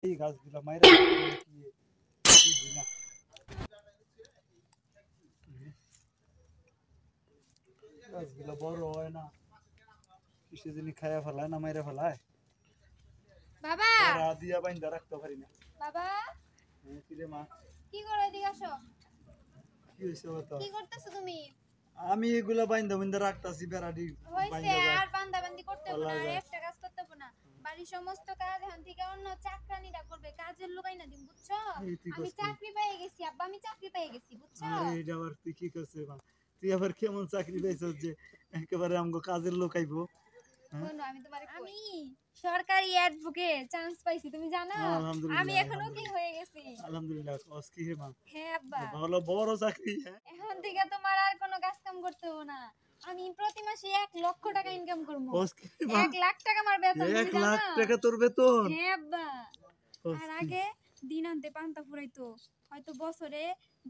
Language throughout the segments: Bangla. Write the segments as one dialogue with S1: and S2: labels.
S1: এই গাছগুলা মাইরা কি বুঝি না। গাছগুলা বড় হয় না, কিসে জানি খায়া ফেলায় না মাইরা ফেলায়।
S2: বাবা
S1: বেড়া দিয়া বাইন্ধা রাখতে পারি না।
S2: বাবা
S1: কি রে মা,
S2: কি করে এদিকে আসো?
S1: কি হয়েছে বলতো?
S2: কি করতেছো তুমি?
S1: আমি এগুলা বাইন্ধা বাইন্ধা রাখতাছি, বেড়াটি
S2: হইছে
S1: বাইন্ধা যায়
S2: আর বান্দাবান্দি করতে হবে না,
S1: ফেলা
S2: আর
S1: যায়।
S2: একটা কাজ করতে হবে না। বাড়ির সমস্ত কাজ এখন থেকে অন্য চাকরানিরা করবে, কাজের লোকাই না দিন, বুঝছো?
S1: এই তুই
S2: আমি
S1: করছিস?
S2: চাকরি পেয়ে গেছি আব্বা, আমি চাকরি পেয়ে গেছি, বুঝছো?
S1: আরে এটা আবার তুই কি করছিস মা? তুই আবার কেমন চাকরি পাইছিস যে একেবারে আমগো কাজের লোক আইবো? হ্যাঁ?
S2: শোনো আমি তোমারে আমি সরকারি অ্যাডভোকেট চান্স পাইছি, তুমি জানো? আমি
S1: আলহামদুলিল্লাহ,
S2: এখন উকিল হয়ে গেছি।
S1: আলহামদুলিল্লাহ। কস কি রে মা?
S2: হ্যাঁ আব্বা,
S1: ভালো বড় চাকরি, হ্যাঁ?
S2: এখন থেকে তোমার আর কোনো কাজ কাম করতে হবে না। আমি প্রতি মাসে 1 লক্ষ টাকা ইনকাম করবো।
S1: কস কি রে মা?
S2: 1 লাখ টাকা আমার বেতন, তুমি
S1: 1
S2: জানো?
S1: লাখ টাকা তোর বেতন?
S2: হ্যাঁ আব্বা।
S1: কস
S2: আর
S1: কি?
S2: আগে দিন আনতে পান্তা ফুরাইতো, হয়তো বছরে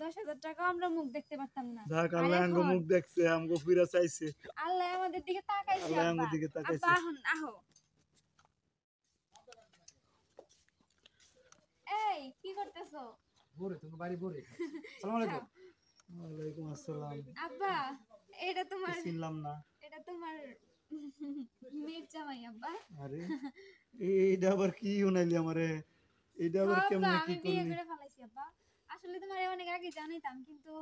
S2: 10,000 টাকা আমরা মুখ দেখতে পারতাম না।
S1: যাক,
S2: আর
S1: আল্লাহ আমগো
S2: এখন
S1: মুখ দেখছে, আমগো ফিরা চাইছে।
S2: আল্লাহ আমাদের দিকে তাকাইছে
S1: আল্লাহ আমগো
S2: আব্বা।
S1: দিকে
S2: আব্বা
S1: তাকাইছে।
S2: এখন আহো। এই কি করতেছো?
S3: বোরে তুমি বাড়ি বোরে। সালাম আলাইকুম।
S1: ওয়ালাইকুম আসসালাম।
S2: আব্বা এটা তোমার,
S1: চিনলাম না।
S2: এটা তোমার মেয়ের জামাই আব্বা।
S1: আরে এইটা আবার কি উনাইলি আমারে? এইটা আবার
S2: হ্যাঁ আব্বা,
S1: কেমনে কি
S2: আমি বিয়ে
S1: করলি?
S2: করে ফেলাইছি আব্বা। আসলে তোমারে অনেক আগে জানাইতাম, কিন্তু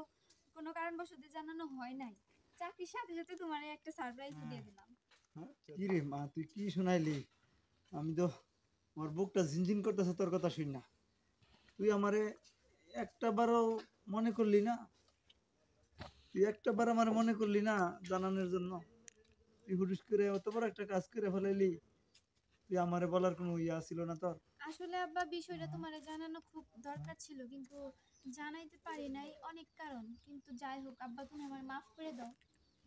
S2: কোনো কারণবশত জানানো হয় নাই। চাকরির সাথে সাথে তোমারে একটা সারপ্রাইজ দিয়ে দিলাম।
S1: হ্যাঁ? কি রে মা, তুই কি শুনাইলি? আমি তো, আমার বুকটা ঝিনঝিন করতেছে তোর কথা শুন না। তুই আমারে একটা বারও মনে করলি না? তুই একটা বার আমার মনে করলি না জানানোর জন্য? তুই হুটুস করে অত বড় একটা কাজ করে ফেলাইলি, তুই আমারে বলার কোনো ইয়া ছিল না তোর?
S2: আসলে আব্বা বিষয়টা তোমারে জানানো খুব দরকার ছিল, কিন্তু জানাইতে পারি নাই, অনেক কারণ। কিন্তু যাই হোক আব্বা, তুমি আমার মাফ করে দাও।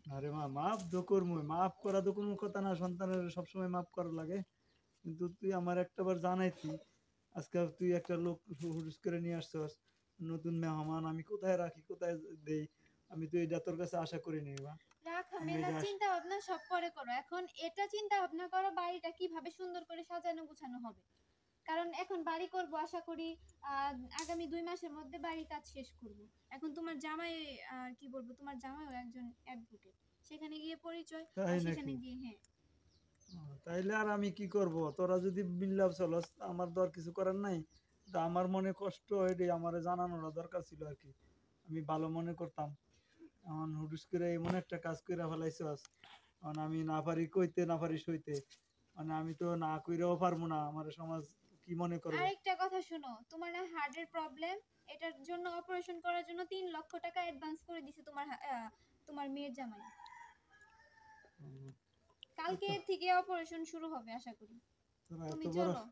S1: আরে মা, মাফ তো করবো, মাফ করা তো কোনো কথা না, সন্তানের সবসময় মাফ করা লাগে। কিন্তু তুই আমার একটা বার জানাইতি। আজকে তুই একটা লোক হুটুস করে নিয়ে আসছস, নতুন মেহমান, আমি কোথায় রাখি, কোথায় দেই, আমি তো এটা তোর কাছে আশা করিনি মা।
S2: রাখা
S1: আমি
S2: মেলা
S1: এটা
S2: চিন্তা ভাবনা সব পরে করো, এখন এটা চিন্তা ভাবনা করো বাড়িটা কিভাবে সুন্দর করে সাজানো গুছানো হবে। কারণ এখন বাড়ি করব আশা করি আগামী 2 মাসের মধ্যে বাড়ির কাজ শেষ করব। এখন তোমার জামাই, আর কি বলবো, তোমার জামাইও একজন অ্যাডভোকেট, সেখানে গিয়ে পরিচয়, আর
S1: তাই
S2: সেখানে
S1: নাকি?
S2: গিয়ে হ্যাঁ।
S1: তাইলে আর আমি কি করব? তোরা যদি বিল্লাভ চলস, আমার তো আর কিছু করার নাই। তা আমার মনে কষ্ট এটাই আমার জানানোর দরকার ছিল আর কি। আমি ভালো মনে করতাম, এখন হুটুস করে এমন একটা কাজ করে ফেলাইছস, এখন আমি না পারি কইতে, না পারি সইতে। মানে আমি তো না কইরাও পারবো না, আমার সমাজ কি মনে করবো?
S2: আরেকটা কথা শুনো, তোমার না হার্টের প্রবলেম, এটার জন্য অপারেশন করার জন্য 3 লক্ষ টাকা অ্যাডভান্স করে দিছে তোমার তোমার মেয়ের জামাই।
S1: উম,
S2: কালকে
S1: এত-
S2: থেকে অপারেশন শুরু হবে আশা করি।
S1: তোরা
S2: তুমি চলো।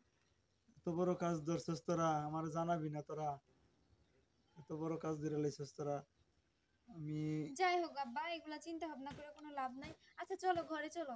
S1: এত বড় কাজ ধরছস, তোরা আমার জানাবি না? তোরা এত বড় কাজ ধরে লাইছস তোরা। আমি
S2: যাই হোক আব্বা, এগুলা চিন্তা ভাবনা করে কোনো লাভ নাই। আচ্ছা চলো ঘরে চলো,